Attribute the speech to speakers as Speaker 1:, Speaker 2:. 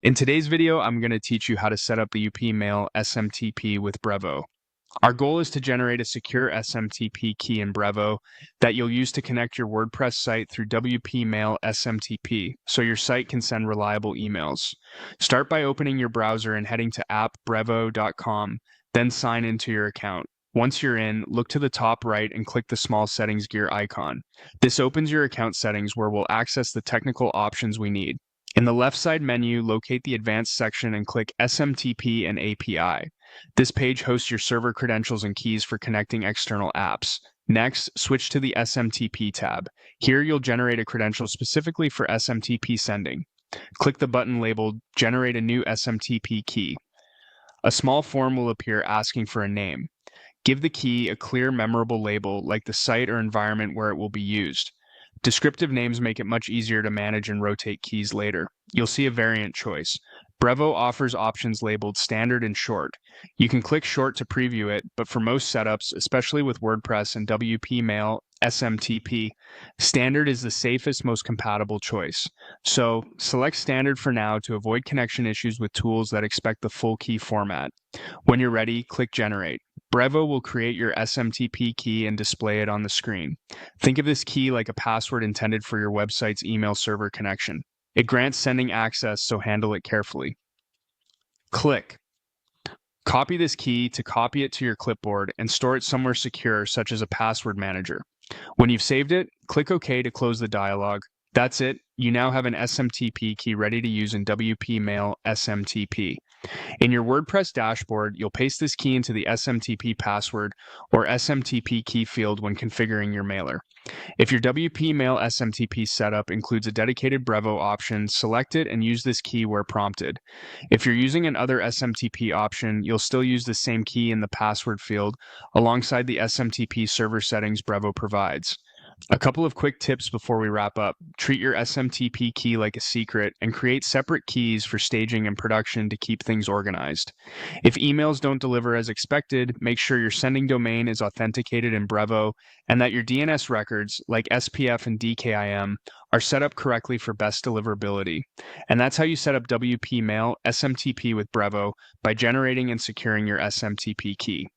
Speaker 1: In today's video, I'm going to teach you how to set up the WP Mail SMTP with Brevo. Our goal is to generate a secure SMTP key in Brevo that you'll use to connect your WordPress site through WP Mail SMTP so your site can send reliable emails. Start by opening your browser and heading to appbrevo.com, then sign into your account. Once you're in, look to the top right and click the small settings gear icon. This opens your account settings where we'll access the technical options we need. In the left side menu, locate the Advanced section and click SMTP and API. This page hosts your server credentials and keys for connecting external apps. Next, switch to the SMTP tab. Here you'll generate a credential specifically for SMTP sending. Click the button labeled Generate a new SMTP key. A small form will appear asking for a name. Give the key a clear, memorable label like the site or environment where it will be used. Descriptive names make it much easier to manage and rotate keys later. You'll see a variant choice. Brevo offers options labeled Standard and Short. You can click Short to preview it, but for most setups, especially with WordPress and WP Mail SMTP, Standard is the safest, most compatible choice. So, select Standard for now to avoid connection issues with tools that expect the full key format. When you're ready, click Generate. Brevo will create your SMTP key and display it on the screen. Think of this key like a password intended for your website's email server connection. It grants sending access, so handle it carefully. Click. Copy this key to copy it to your clipboard and store it somewhere secure, such as a password manager. When you've saved it, click OK to close the dialog. That's it. You now have an SMTP key ready to use in WP Mail SMTP. In your WordPress dashboard, you'll paste this key into the SMTP password or SMTP key field when configuring your mailer. If your WP Mail SMTP setup includes a dedicated Brevo option, select it and use this key where prompted. If you're using another SMTP option, you'll still use the same key in the password field alongside the SMTP server settings Brevo provides. A couple of quick tips before we wrap up. Treat your SMTP key like a secret and create separate keys for staging and production to keep things organized. If emails don't deliver as expected, make sure your sending domain is authenticated in Brevo and that your DNS records, like SPF and DKIM, are set up correctly for best deliverability. And that's how you set up WP Mail SMTP with Brevo by generating and securing your SMTP key.